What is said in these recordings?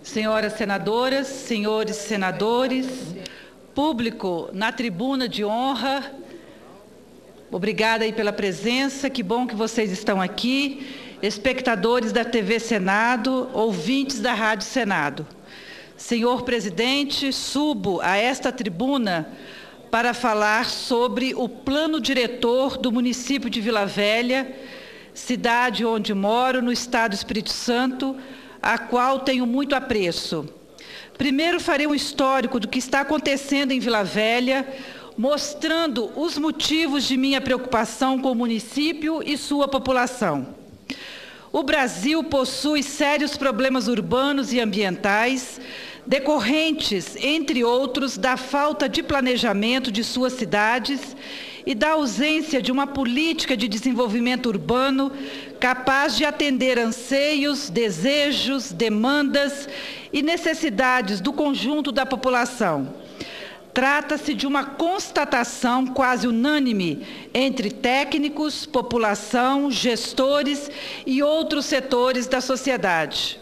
Senhoras senadoras, senhores senadores, público na tribuna de honra, obrigada aí pela presença, que bom que vocês estão aqui, espectadores da TV Senado, ouvintes da Rádio Senado. Senhor presidente, subo a esta tribuna para falar sobre o plano diretor do município de Vila Velha, cidade onde moro, no estado do Espírito Santo, a qual tenho muito apreço. Primeiro farei um histórico do que está acontecendo em Vila Velha, mostrando os motivos de minha preocupação com o município e sua população. O Brasil possui sérios problemas urbanos e ambientais, decorrentes, entre outros, da falta de planejamento de suas cidades e da ausência de uma política de desenvolvimento urbano capaz de atender anseios, desejos, demandas e necessidades do conjunto da população. Trata-se de uma constatação quase unânime entre técnicos, população, gestores e outros setores da sociedade.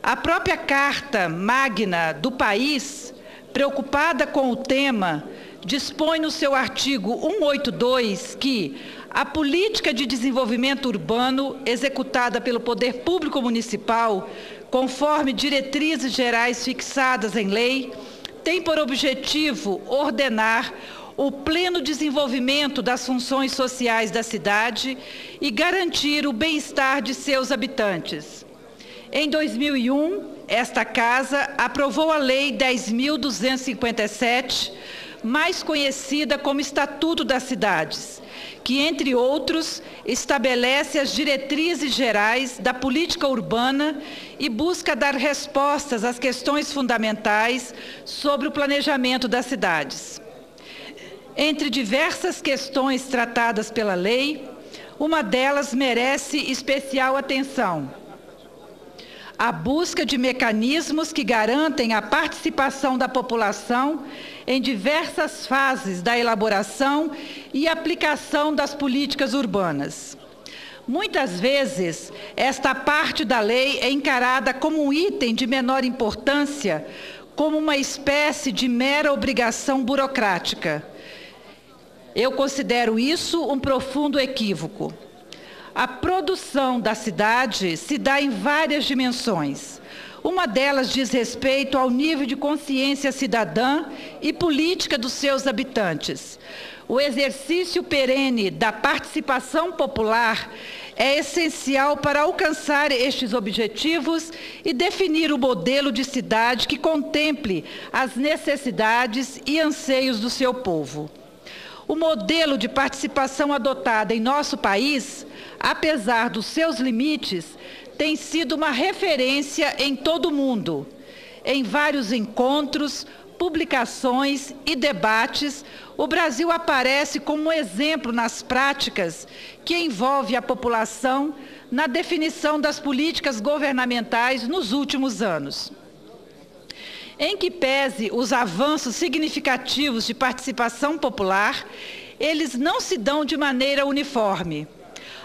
A própria Carta Magna do país, preocupada com o tema, dispõe no seu artigo 182 que a política de desenvolvimento urbano executada pelo Poder Público Municipal, conforme diretrizes gerais fixadas em lei, tem por objetivo ordenar o pleno desenvolvimento das funções sociais da cidade e garantir o bem-estar de seus habitantes. Em 2001, esta Casa aprovou a Lei 10.257, mais conhecida como Estatuto das Cidades, que, entre outros, estabelece as diretrizes gerais da política urbana e busca dar respostas às questões fundamentais sobre o planejamento das cidades. Entre diversas questões tratadas pela lei, uma delas merece especial atenção: a busca de mecanismos que garantem a participação da população em diversas fases da elaboração e aplicação das políticas urbanas. Muitas vezes, esta parte da lei é encarada como um item de menor importância, como uma espécie de mera obrigação burocrática. Eu considero isso um profundo equívoco. A produção da cidade se dá em várias dimensões. Uma delas diz respeito ao nível de consciência cidadã e política dos seus habitantes. O exercício perene da participação popular é essencial para alcançar estes objetivos e definir o modelo de cidade que contemple as necessidades e anseios do seu povo. O modelo de participação adotado em nosso país, apesar dos seus limites, tem sido uma referência em todo o mundo. Em vários encontros, publicações e debates, o Brasil aparece como um exemplo nas práticas que envolve a população na definição das políticas governamentais nos últimos anos. Em que pese os avanços significativos de participação popular, eles não se dão de maneira uniforme.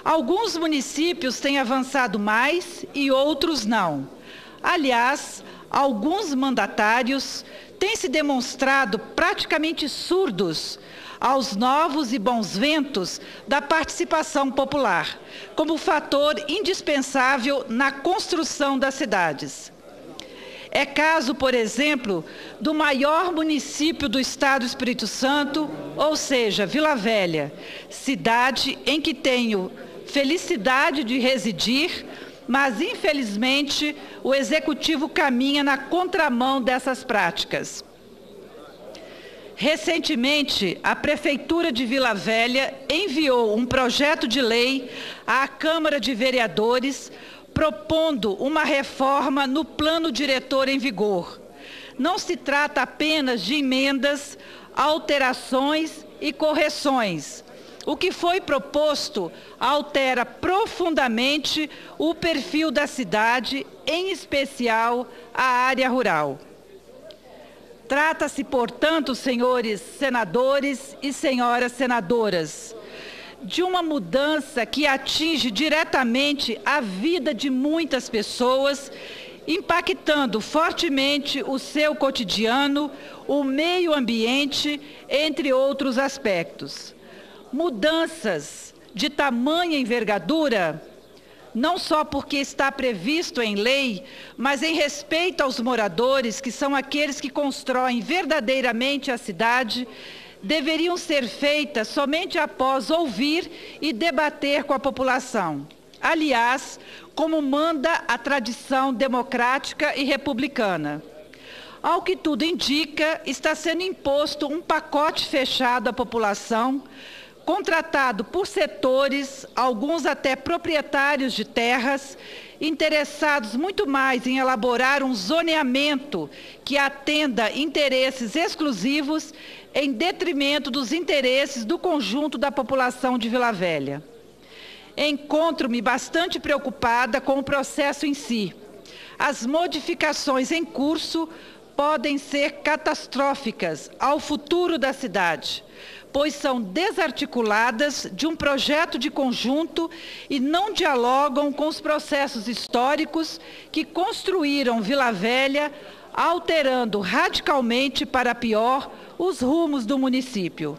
Alguns municípios têm avançado mais e outros não. Aliás, alguns mandatários têm se demonstrado praticamente surdos aos novos e bons ventos da participação popular, como fator indispensável na construção das cidades. É caso, por exemplo, do maior município do estado do Espírito Santo, ou seja, Vila Velha, cidade em que tenho felicidade de residir, mas, infelizmente, o Executivo caminha na contramão dessas práticas. Recentemente, a Prefeitura de Vila Velha enviou um projeto de lei à Câmara de Vereadores propondo uma reforma no plano diretor em vigor. Não se trata apenas de emendas, alterações e correções. O que foi proposto altera profundamente o perfil da cidade, em especial a área rural. Trata-se, portanto, senhores senadores e senhoras senadoras, de uma mudança que atinge diretamente a vida de muitas pessoas impactando fortemente o seu cotidiano, o meio ambiente, entre outros aspectos. Mudanças de tamanha envergadura, não só porque está previsto em lei, mas em respeito aos moradores, que são aqueles que constroem verdadeiramente a cidade, deveriam ser feitas somente após ouvir e debater com a população. Aliás, como manda a tradição democrática e republicana. Ao que tudo indica, está sendo imposto um pacote fechado à população, contratado por setores, alguns até proprietários de terras, interessados muito mais em elaborar um zoneamento que atenda interesses exclusivos em detrimento dos interesses do conjunto da população de Vila Velha. Encontro-me bastante preocupada com o processo em si. As modificações em curso podem ser catastróficas ao futuro da cidade, pois são desarticuladas de um projeto de conjunto e não dialogam com os processos históricos que construíram Vila Velha, alterando radicalmente para pior os rumos do município.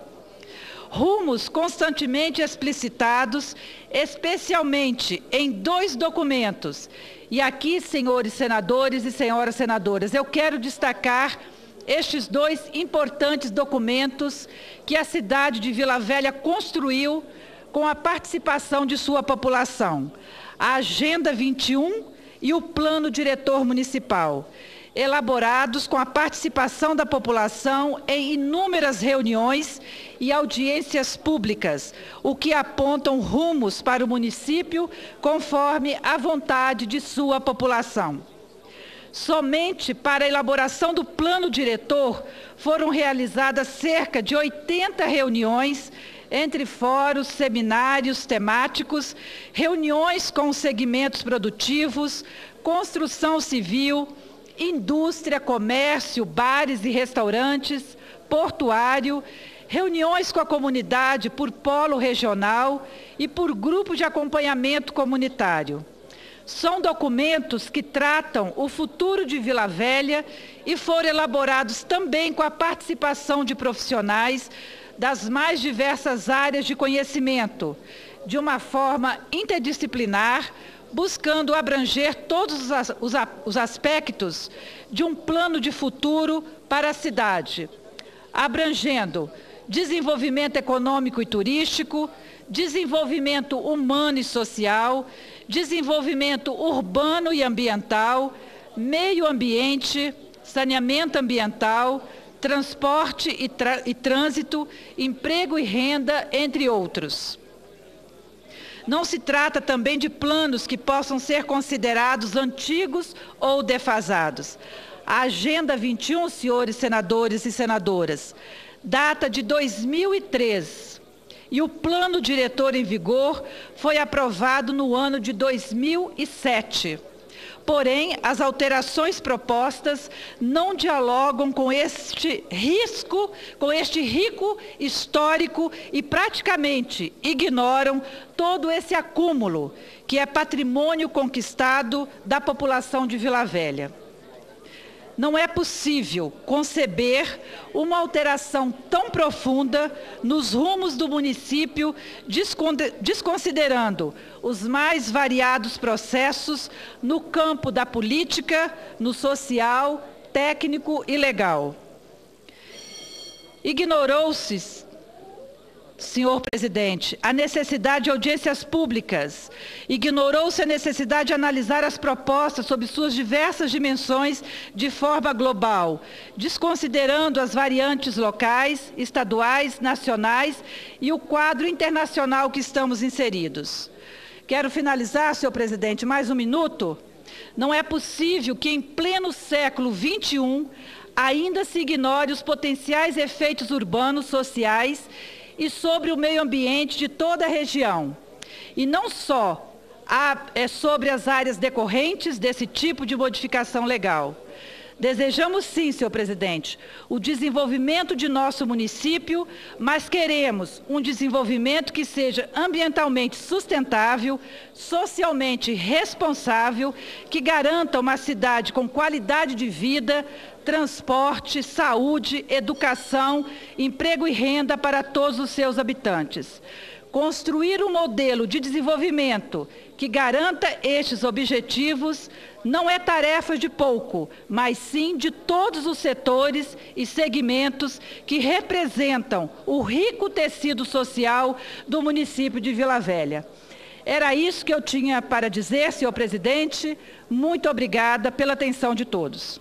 Rumos constantemente explicitados, especialmente em 2 documentos. E aqui, senhores senadores e senhoras senadoras, eu quero destacar estes 2 importantes documentos que a cidade de Vila Velha construiu com a participação de sua população. A Agenda 21 e o Plano Diretor Municipal, elaborados com a participação da população em inúmeras reuniões e audiências públicas, o que apontam rumos para o município conforme a vontade de sua população. Somente para a elaboração do plano diretor foram realizadas cerca de 80 reuniões, entre fóruns, seminários temáticos, reuniões com os segmentos produtivos, construção civil, indústria, comércio, bares e restaurantes, portuário, reuniões com a comunidade por polo regional e por grupo de acompanhamento comunitário. São documentos que tratam o futuro de Vila Velha e foram elaborados também com a participação de profissionais das mais diversas áreas de conhecimento, de uma forma interdisciplinar, buscando abranger todos os aspectos de um plano de futuro para a cidade, abrangendo desenvolvimento econômico e turístico, desenvolvimento humano e social, desenvolvimento urbano e ambiental, meio ambiente, saneamento ambiental, transporte e trânsito, emprego e renda, entre outros. Não se trata também de planos que possam ser considerados antigos ou defasados. A Agenda 21, senhores senadores e senadoras, data de 2003 e o plano diretor em vigor foi aprovado no ano de 2007. Porém, as alterações propostas não dialogam com este rico histórico e praticamente ignoram todo esse acúmulo que é patrimônio conquistado da população de Vila Velha. Não é possível conceber uma alteração tão profunda nos rumos do município, desconsiderando os mais variados processos no campo da política, no social, técnico e legal. Ignorou-se, senhor presidente, a necessidade de audiências públicas, ignorou-se a necessidade de analisar as propostas sob suas diversas dimensões de forma global, desconsiderando as variantes locais, estaduais, nacionais e o quadro internacional que estamos inseridos. Quero finalizar, senhor presidente, mais um minuto. Não é possível que em pleno século XXI ainda se ignore os potenciais efeitos urbanos, sociais e sobre o meio ambiente de toda a região. E não só sobre as áreas decorrentes desse tipo de modificação legal. Desejamos sim, senhor presidente, o desenvolvimento de nosso município, mas queremos um desenvolvimento que seja ambientalmente sustentável, socialmente responsável, que garanta uma cidade com qualidade de vida, transporte, saúde, educação, emprego e renda para todos os seus habitantes. Construir um modelo de desenvolvimento que garanta estes objetivos não é tarefa de pouco, mas sim de todos os setores e segmentos que representam o rico tecido social do município de Vila Velha. Era isso que eu tinha para dizer, senhor presidente. Muito obrigada pela atenção de todos.